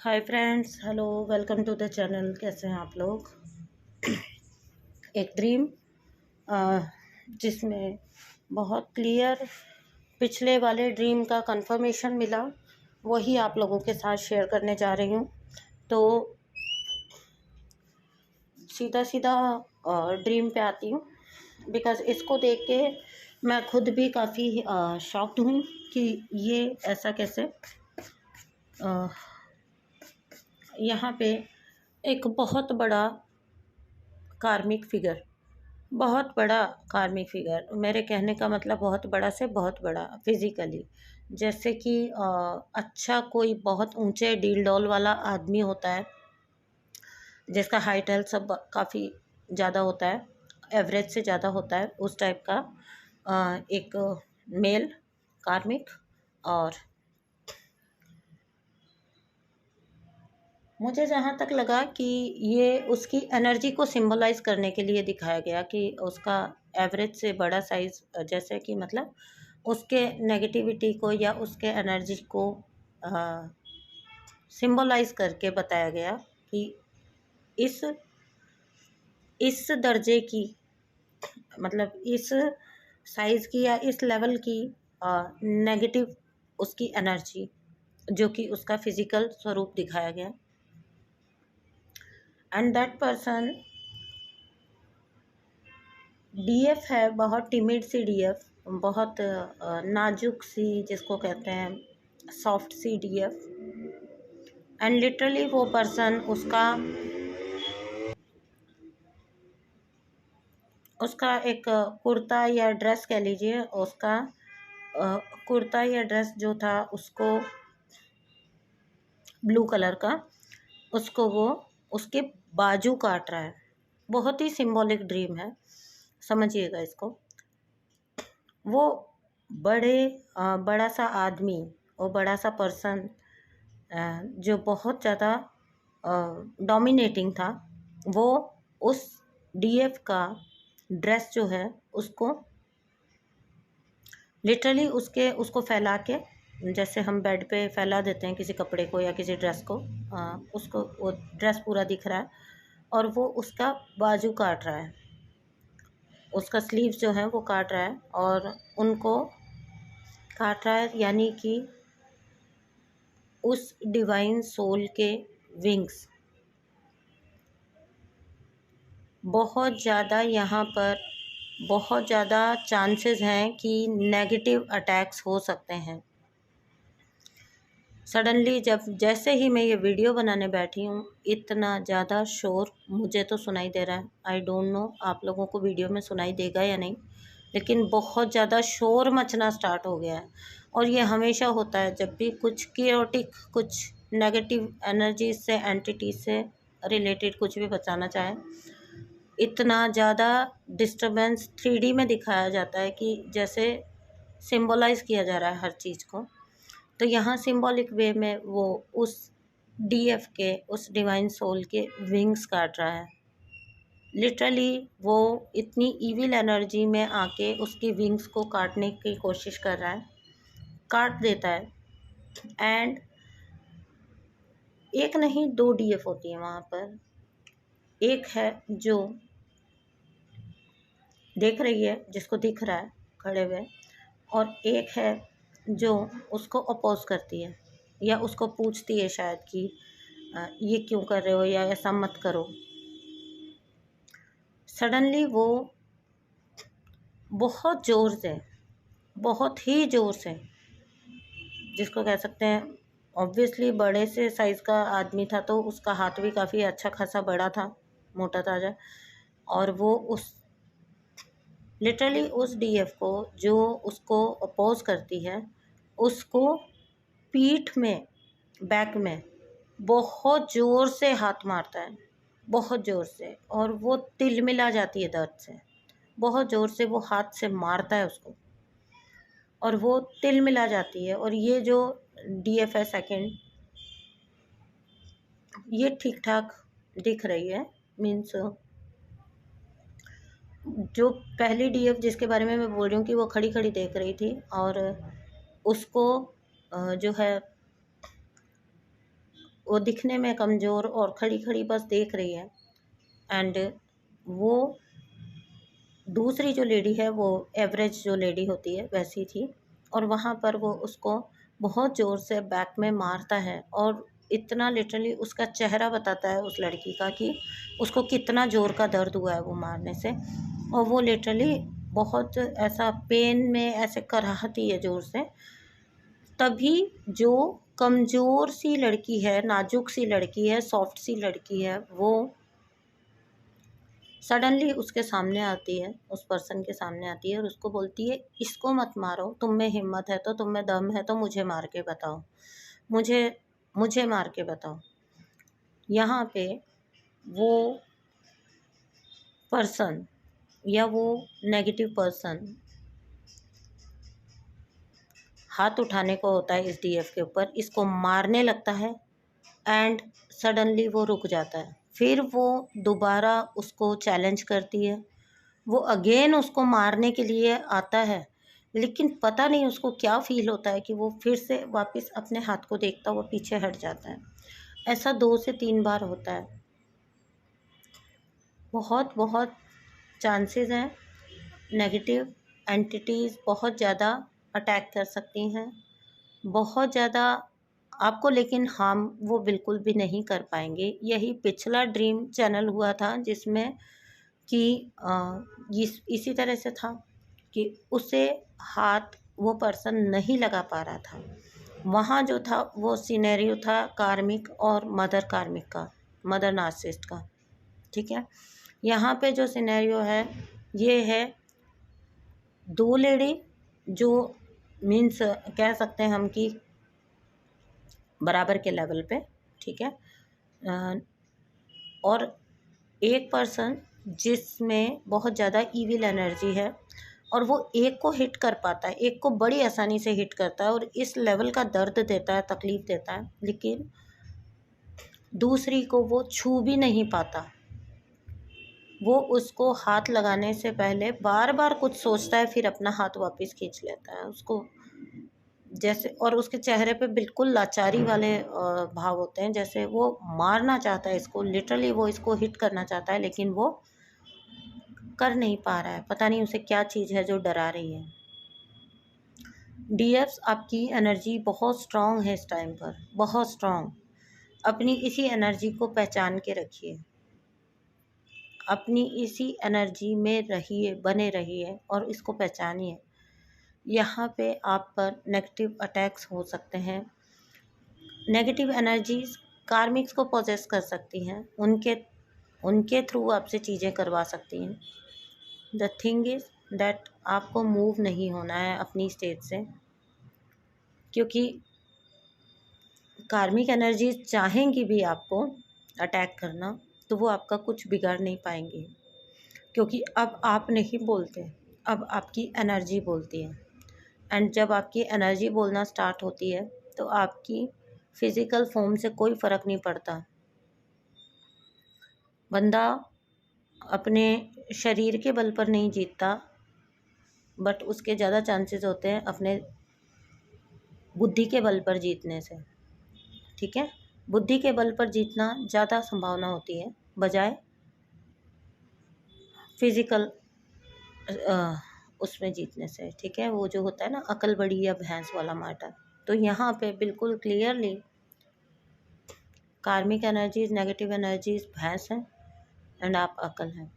Hi friends, hello, welcome to the channel. कैसे हैं आप लोग? एक ड्रीम जिसमें बहुत क्लियर पिछले वाले ड्रीम का कंफर्मेशन मिला, वही आप लोगों के साथ शेयर करने जा रही हूँ। तो सीधा सीधा ड्रीम पे आती हूँ, बिकॉज़ इसको देख के मैं खुद भी काफ़ी शॉक्ड हूँ कि ये ऐसा कैसे। अ, यहाँ पे एक बहुत बड़ा कार्मिक फिगर, बहुत बड़ा कार्मिक फिगर, मेरे कहने का मतलब बहुत बड़ा से बहुत बड़ा फिजिकली। जैसे कि अच्छा कोई बहुत ऊंचे डील डॉल वाला आदमी होता है, जिसका हाइट हेल्थ सब काफ़ी ज़्यादा होता है, एवरेज से ज़्यादा होता है, उस टाइप का एक मेल कार्मिक। और मुझे जहाँ तक लगा कि ये उसकी एनर्जी को सिंबलाइज करने के लिए दिखाया गया कि उसका एवरेज से बड़ा साइज, जैसे कि मतलब उसके नेगेटिविटी को या उसके एनर्जी को सिंबलाइज करके बताया गया कि इस इस दर्जे की, मतलब इस साइज की या इस लेवल की नेगेटिव उसकी एनर्जी, जो कि उसका फिजिकल स्वरूप दिखाया गया। एंड दैट पर्सन डीएफ है, बहुत टिमिड सी डीएफ, बहुत नाजुक सी, जिसको कहते हैं soft C DF. And literally वो पर्सन उसका उसका एक कुर्ता या ड्रेस कह लीजिए, उसका कुर्ता या ड्रेस जो था उसको ब्लू कलर का, उसको वो उसके बाजू काट रहा है। बहुत ही सिंबॉलिक ड्रीम है, समझिएगा इसको। वो बड़ा सा आदमी और बड़ा सा पर्सन जो बहुत ज़्यादा डोमिनेटिंग था, वो उस डीएफ का ड्रेस जो है उसको लिटरली उसको फैला के, जैसे हम बेड पे फैला देते हैं किसी कपड़े को या किसी ड्रेस को, उसको वो ड्रेस पूरा दिख रहा है और वो उसका बाजू काट रहा है, उसका स्लीव जो है वो काट रहा है और उनको काट रहा है, यानी कि उस डिवाइन सोल के विंग्स। बहुत ज़्यादा यहाँ पर बहुत ज़्यादा चांसेस हैं कि नेगेटिव अटैक्स हो सकते हैं। सडनली जैसे ही मैं ये वीडियो बनाने बैठी हूँ, इतना ज़्यादा शोर मुझे तो सुनाई दे रहा है। आई डोंट नो आप लोगों को वीडियो में सुनाई देगा या नहीं, लेकिन बहुत ज़्यादा शोर मचना स्टार्ट हो गया है। और ये हमेशा होता है जब भी कुछ कियोटिक, कुछ नेगेटिव एनर्जी से, एंटिटी से रिलेटेड कुछ भी बताना चाहे, इतना ज़्यादा डिस्टर्बेंस 3D में दिखाया जाता है कि जैसे सिंबलाइज किया जा रहा है हर चीज़ को। तो यहाँ सिंबॉलिक वे में वो उस डीएफ के, उस डिवाइन सोल के विंग्स काट रहा है। लिटरली वो इतनी इविल एनर्जी में आके उसकी विंग्स को काटने की कोशिश कर रहा है, काट देता है। एंड एक नहीं, दो डीएफ होती है वहाँ पर। एक है जो देख रही है, जिसको दिख रहा है खड़े हुए, और एक है जो उसको अपोज करती है या उसको पूछती है शायद कि ये क्यों कर रहे हो या ऐसा मत करो। सडनली वो बहुत ज़ोर से, बहुत ही ज़ोर से, जिसको कह सकते हैं, ऑब्वियसली बड़े से साइज़ का आदमी था तो उसका हाथ भी काफ़ी अच्छा खासा बड़ा था, मोटा ताजा। और वो उस लिटरली उस डीएफ को, जो उसको अपोज करती है, उसको पीठ में, बैक में बहुत ज़ोर से हाथ मारता है, बहुत ज़ोर से, और वो तिलमिला जाती है दर्द से। बहुत ज़ोर से वो हाथ से मारता है उसको और वो तिलमिला जाती है। और ये जो डीएफ है सेकंड, ये ठीक ठाक दिख रही है, मीन्स जो पहली डीएफ जिसके बारे में मैं बोल रही हूँ कि वो खड़ी खड़ी देख रही थी, और उसको जो है वो दिखने में कमज़ोर और खड़ी खड़ी बस देख रही है। एंड वो दूसरी जो लेडी है वो एवरेज जो लेडी होती है वैसी थी, और वहाँ पर वो उसको बहुत ज़ोर से बैक में मारता है, और इतना लिटरली उसका चेहरा बताता है उस लड़की का कि उसको कितना ज़ोर का दर्द हुआ है वो मारने से। और वो लिटरली बहुत ऐसा पेन में ऐसे कराहती है ज़ोर से। तभी जो कमज़ोर सी लड़की है, नाजुक सी लड़की है, सॉफ्ट सी लड़की है, वो सडनली उसके सामने आती है, उस पर्सन के सामने आती है और उसको बोलती है, इसको मत मारो, तुम में हिम्मत है तो, तुम में दम है तो मुझे मार के बताओ, मुझे मुझे मार के बताओ। यहाँ पे वो पर्सन या वो नेगेटिव पर्सन हाथ उठाने को होता है इस डीएफ के ऊपर, इसको मारने लगता है एंड सडनली वो रुक जाता है। फिर वो दोबारा उसको चैलेंज करती है, वो अगेन उसको मारने के लिए आता है, लेकिन पता नहीं उसको क्या फील होता है कि वो फिर से वापस अपने हाथ को देखता हुआ पीछे हट जाता है। ऐसा 2 से 3 बार होता है। बहुत बहुत चांसेस हैं, नेगेटिव एंटिटीज़ बहुत ज़्यादा अटैक कर सकती हैं, बहुत ज़्यादा आपको, लेकिन हार्म वो बिल्कुल भी नहीं कर पाएंगे। यही पिछला ड्रीम चैनल हुआ था जिसमें कि इसी तरह से था कि उसे हाथ वो पर्सन नहीं लगा पा रहा था। वहाँ जो था वो सिनेरियो था कार्मिक और मदर कार्मिक का, मदर नार्सिसिस्ट का, ठीक है। यहाँ पे जो सिनेरियो है ये है 2 लेडी जो मीन्स कह सकते हैं हम कि बराबर के लेवल पे, ठीक है। और एक पर्सन जिसमें बहुत ज़्यादा ईविल एनर्जी है, और वो एक को हिट कर पाता है, एक को बड़ी आसानी से हिट करता है और इस लेवल का दर्द देता है, तकलीफ़ देता है, लेकिन दूसरी को वो छू भी नहीं पाता। वो उसको हाथ लगाने से पहले बार बार कुछ सोचता है, फिर अपना हाथ वापस खींच लेता है उसको जैसे, और उसके चेहरे पे बिल्कुल लाचारी वाले भाव होते हैं, जैसे वो मारना चाहता है इसको, लिटरली वो इसको हिट करना चाहता है, लेकिन वो कर नहीं पा रहा है। पता नहीं उसे क्या चीज़ है जो डरा रही है। डीएफ्स आपकी एनर्जी बहुत स्ट्रांग है इस टाइम पर, बहुत स्ट्रांग। अपनी इसी एनर्जी को पहचान के रखिए, अपनी इसी एनर्जी में रहिए, बने रहिए और इसको पहचानिए। यहाँ पे आप पर नेगेटिव अटैक्स हो सकते हैं। नेगेटिव एनर्जीज कार्मिक्स को पोजेस कर सकती हैं, उनके थ्रू आपसे चीज़ें करवा सकती हैं। द थिंग इज़ दैट आपको मूव नहीं होना है अपनी स्टेज से, क्योंकि कार्मिक एनर्जीज चाहेंगी भी आपको अटैक करना तो वो आपका कुछ बिगाड़ नहीं पाएंगे, क्योंकि अब आप नहीं बोलते, अब आपकी एनर्जी बोलती है। एंड जब आपकी एनर्जी बोलना स्टार्ट होती है तो आपकी फिज़िकल फॉर्म से कोई फ़र्क नहीं पड़ता। बंदा अपने शरीर के बल पर नहीं जीतता, बट उसके ज़्यादा चांसेस होते हैं अपने बुद्धि के बल पर जीतने से, ठीक है। बुद्धि के बल पर जीतना ज़्यादा संभावना होती है बजाय फिज़िकल उसमें जीतने से, ठीक है। वो जो होता है ना अकल बड़ी या भैंस वाला मैटर। तो यहाँ पे बिल्कुल क्लियरली कार्मिक एनर्जीज, नेगेटिव एनर्जीज भैंस हैं एंड आप अकल हैं।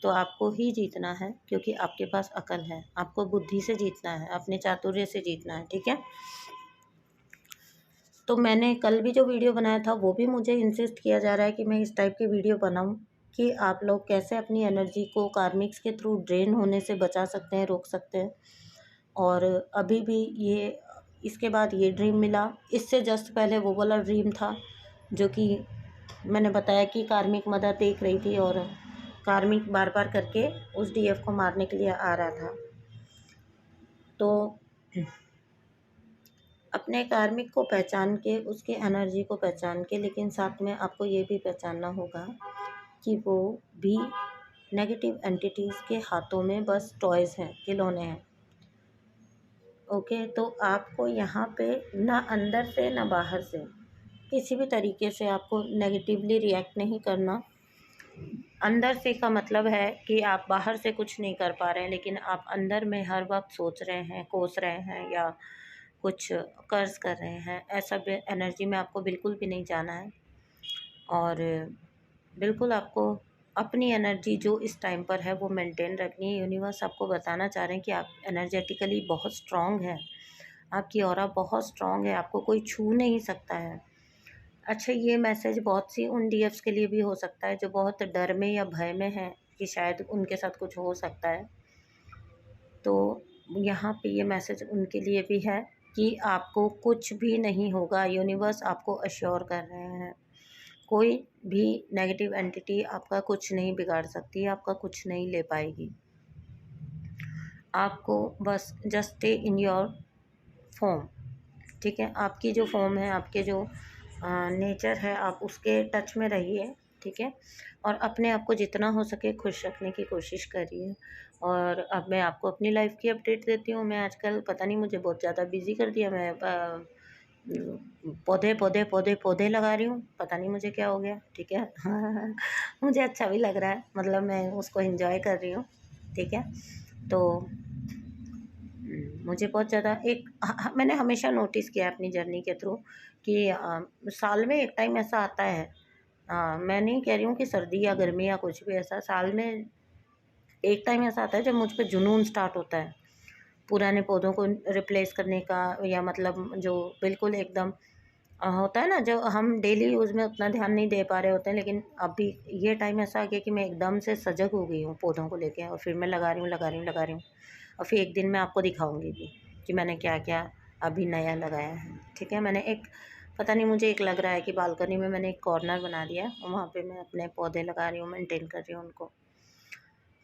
तो आपको ही जीतना है, क्योंकि आपके पास अकल है, आपको बुद्धि से जीतना है, अपने चातुर्य से जीतना है, ठीक है। तो मैंने कल भी जो वीडियो बनाया था वो भी मुझे इंसिस्ट किया जा रहा है कि मैं इस टाइप की वीडियो बनाऊं कि आप लोग कैसे अपनी एनर्जी को कार्मिक्स के थ्रू ड्रेन होने से बचा सकते हैं, रोक सकते हैं। और अभी भी ये इसके बाद ये ड्रीम मिला, इससे जस्ट पहले वो वाला ड्रीम था जो कि मैंने बताया कि कार्मिक मदर देख रही थी और कार्मिक बार बार करके उस डीएफ को मारने के लिए आ रहा था। तो अपने कार्मिक को पहचान के, उसके एनर्जी को पहचान के, लेकिन साथ में आपको ये भी पहचानना होगा कि वो भी नेगेटिव एंटिटीज़ के हाथों में बस टॉयज़ हैं, खिलौने हैं। ओके, तो आपको यहाँ पे ना अंदर से ना बाहर से किसी भी तरीके से आपको नेगेटिवली रिएक्ट नहीं करना। अंदर से का मतलब है कि आप बाहर से कुछ नहीं कर पा रहे हैं, लेकिन आप अंदर में हर वक्त सोच रहे हैं, कोस रहे हैं या कुछ कर्ज कर रहे हैं। ऐसा एनर्जी में आपको बिल्कुल भी नहीं जाना है। और बिल्कुल आपको अपनी एनर्जी जो इस टाइम पर है वो मेंटेन रखनी है। यूनिवर्स आपको बताना चाह रहे हैं कि आप एनर्जेटिकली बहुत स्ट्रॉन्ग है, आपकी ऑरा बहुत स्ट्रॉन्ग है, आपको कोई छू नहीं सकता है। अच्छा, ये मैसेज बहुत सी उन डीएफ्स के लिए भी हो सकता है जो बहुत डर में या भय में हैं कि शायद उनके साथ कुछ हो सकता है। तो यहाँ पे ये मैसेज उनके लिए भी है कि आपको कुछ भी नहीं होगा। यूनिवर्स आपको अश्योर कर रहे हैं, कोई भी नेगेटिव एंटिटी आपका कुछ नहीं बिगाड़ सकती, आपका कुछ नहीं ले पाएगी। आपको बस just stay in your form, ठीक है। आपकी जो फॉर्म है, आपके जो नेचर है, आप उसके टच में रहिए, ठीक है। और अपने आप को जितना हो सके खुश रखने की कोशिश करिए। और अब मैं आपको अपनी लाइफ की अपडेट देती हूँ। मैं आजकल पता नहीं मुझे बहुत ज़्यादा बिजी कर दिया। मैं पौधे पौधे पौधे पौधे लगा रही हूँ, पता नहीं मुझे क्या हो गया, ठीक है। मुझे अच्छा भी लग रहा है, मतलब मैं उसको एंजॉय कर रही हूँ, ठीक है। तो मुझे बहुत ज़्यादा मैंने हमेशा नोटिस किया है अपनी जर्नी के थ्रू कि साल में एक टाइम ऐसा आता है। मैं नहीं कह रही हूँ कि सर्दी या गर्मी या कुछ भी ऐसा, साल में एक टाइम ऐसा आता है जब मुझ पे जुनून स्टार्ट होता है पुराने पौधों को रिप्लेस करने का, या मतलब जो बिल्कुल एकदम होता है ना, जो हम डेली यूज़ में उतना ध्यान नहीं दे पा रहे होते हैं, लेकिन अभी ये टाइम ऐसा आ गया कि मैं एकदम से सजग हो गई हूँ पौधों को लेके, और फिर मैं लगा रही हूँ लगा रही हूँ लगा रही हूँ। और फिर एक दिन मैं आपको दिखाऊंगी भी कि मैंने क्या क्या अभी नया लगाया है, ठीक है। मैंने एक, पता नहीं मुझे एक लग रहा है कि बालकनी में मैंने एक कॉर्नर बना दिया है, वहाँ पे मैं अपने पौधे लगा रही हूँ, मेंटेन कर रही हूँ उनको।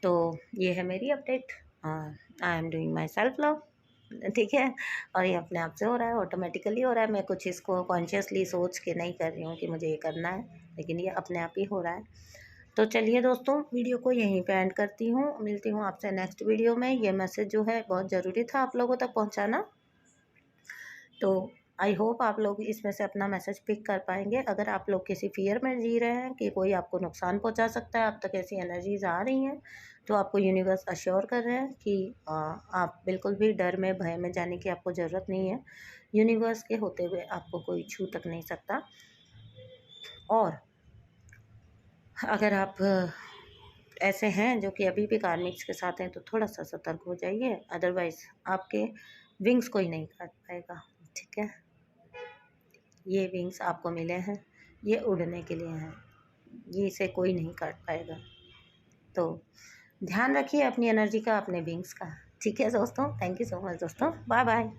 तो ये है मेरी update. I am doing my self love, ठीक है। और ये अपने आप से हो रहा है, ऑटोमेटिकली हो रहा है। मैं कुछ इसको कॉन्शियसली सोच के नहीं कर रही हूँ कि मुझे ये करना है, लेकिन ये अपने आप ही हो रहा है। तो चलिए दोस्तों, वीडियो को यहीं पे एंड करती हूँ। मिलती हूँ आपसे नेक्स्ट वीडियो में। ये मैसेज जो है बहुत ज़रूरी था आप लोगों तक पहुँचाना। तो आई होप आप लोग इसमें से अपना मैसेज पिक कर पाएंगे। अगर आप लोग किसी फियर में जी रहे हैं कि कोई आपको नुकसान पहुंचा सकता है, आप तक ऐसी एनर्जीज आ रही हैं, तो आपको यूनिवर्स अश्योर कर रहे हैं कि आप बिल्कुल भी डर में भय में जाने की आपको ज़रूरत नहीं है। यूनिवर्स के होते हुए आपको कोई छू तक नहीं सकता। और अगर आप ऐसे हैं जो कि अभी भी कार्मिक्स के साथ हैं, तो थोड़ा सा सतर्क हो जाइए, अदरवाइज़ आपके विंग्स कोई नहीं काट पाएगा, ठीक है। ये विंग्स आपको मिले हैं, ये उड़ने के लिए हैं, ये इसे कोई नहीं काट पाएगा। तो ध्यान रखिए अपनी एनर्जी का, अपने विंग्स का, ठीक है दोस्तों। थैंक यू सो मच दोस्तों, बाय बाय।